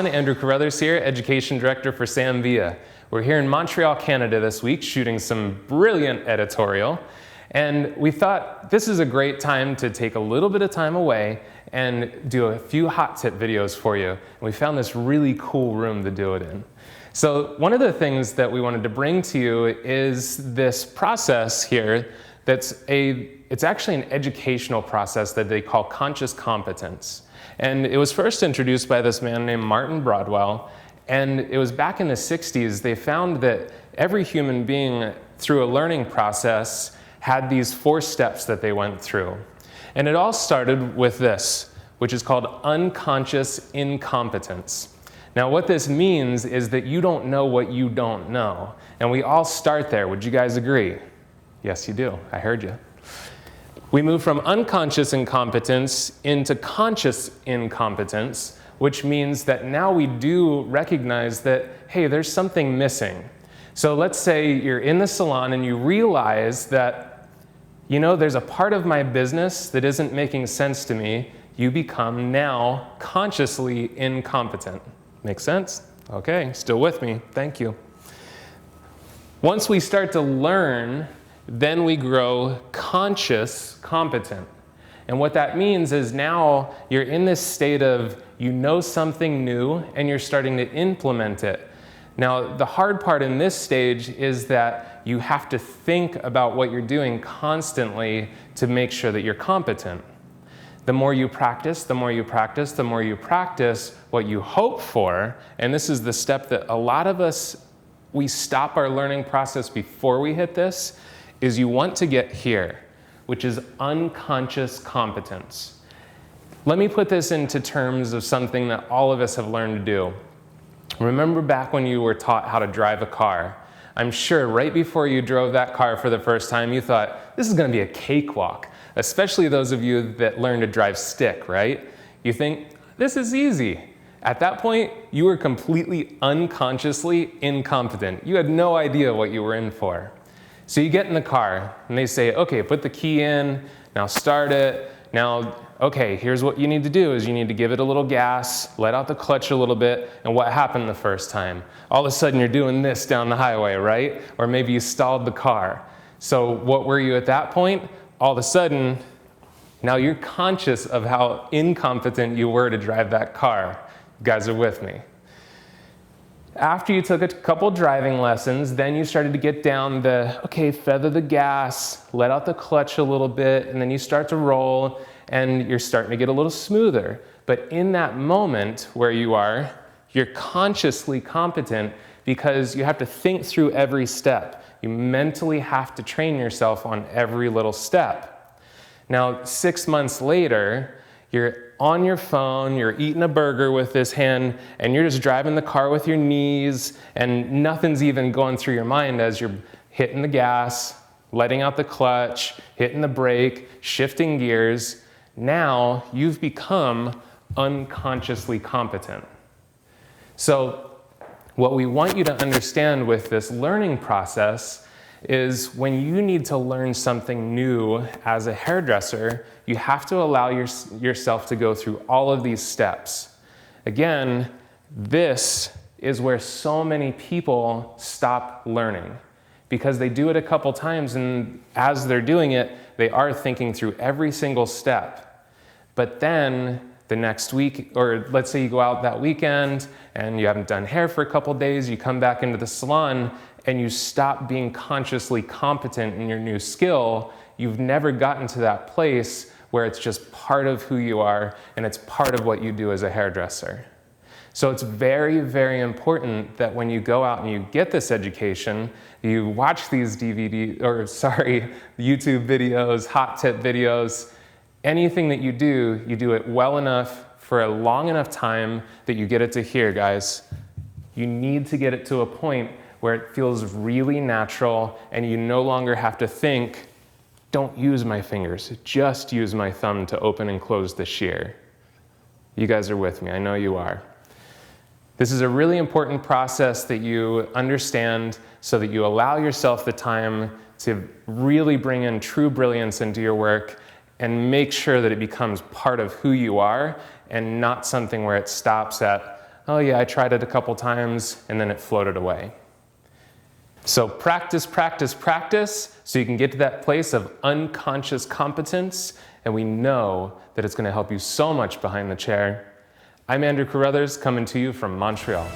everyone, Andrew Carruthers here, Education Director for Sam Villa. We're here in Montreal, Canada this week shooting some brilliant editorial, and we thought this is a great time to take a little bit of time away and do a few hot tip videos for you. And we found this really cool room to do it in. So one of the things that we wanted to bring to you is this process here it's actually an educational process that they call conscious competence. And it was first introduced by this man named Martin Broadwell, and it was back in the 60s. They found that every human being, through a learning process, had these 4 steps that they went through. And it all started with this, which is called unconscious incompetence. Now what this means is that you don't know what you don't know. And we all start there. Would you guys agree? Yes, you do. I heard you. We move from unconscious incompetence into conscious incompetence, which means that now we do recognize that, hey, there's something missing. So let's say you're in the salon and you realize that, you know, there's a part of my business that isn't making sense to me. You become now consciously incompetent. Make sense? Okay, still with me. Thank you. Once we start to learn, then we grow conscious competent. And what that means is now you're in this state of you know something new and you're starting to implement it. Now the hard part in this stage is that you have to think about what you're doing constantly to make sure that you're competent. The more you practice, the more you practice, the more you practice what you hope for, and this is the step that a lot of us, we stop our learning process before we hit this, is you want to get here, which is unconscious competence. Let me put this into terms of something that all of us have learned to do. Remember back when you were taught how to drive a car. I'm sure right before you drove that car for the first time, you thought, this is going to be a cakewalk, especially those of you that learn to drive stick, right? You think, this is easy. At that point, you were completely unconsciously incompetent. You had no idea what you were in for. So you get in the car and they say, okay, put the key in, now start it. Now, okay, here's what you need to do is you need to give it a little gas, let out the clutch a little bit, and what happened the first time? All of a sudden you're doing this down the highway, right? Or maybe you stalled the car. So what were you at that point? All of a sudden, now you're conscious of how incompetent you were to drive that car. You guys are with me. After you took a couple driving lessons, then you started to get down the, okay, feather the gas, let out the clutch a little bit, and then you start to roll, and you're starting to get a little smoother. But in that moment where you are, you're consciously competent because you have to think through every step. You mentally have to train yourself on every little step. Now, 6 months later, you're on your phone, you're eating a burger with this hand, and you're just driving the car with your knees, and nothing's even going through your mind as you're hitting the gas, letting out the clutch, hitting the brake, shifting gears. Now you've become unconsciously competent. So what we want you to understand with this learning process is when you need to learn something new as a hairdresser, you have to allow yourself to go through all of these steps. Again, this is where so many people stop learning because they do it a couple times, and as they're doing it, they are thinking through every single step. But then the next week, or let's say you go out that weekend and you haven't done hair for a couple days, you come back into the salon and you stop being consciously competent in your new skill. You've never gotten to that place where it's just part of who you are and it's part of what you do as a hairdresser. So it's very, very important that when you go out and you get this education, you watch these YouTube videos, hot tip videos, anything that you do it well enough for a long enough time that you get it to here, guys. You need to get it to a point where it feels really natural and you no longer have to think, don't use my fingers, just use my thumb to open and close the shear. You guys are with me, I know you are. This is a really important process that you understand so that you allow yourself the time to really bring in true brilliance into your work and make sure that it becomes part of who you are and not something where it stops at, oh yeah, I tried it a couple times and then it floated away. So practice, practice, practice so you can get to that place of unconscious competence, and we know that it's going to help you so much behind the chair. I'm Andrew Carruthers, coming to you from Montreal.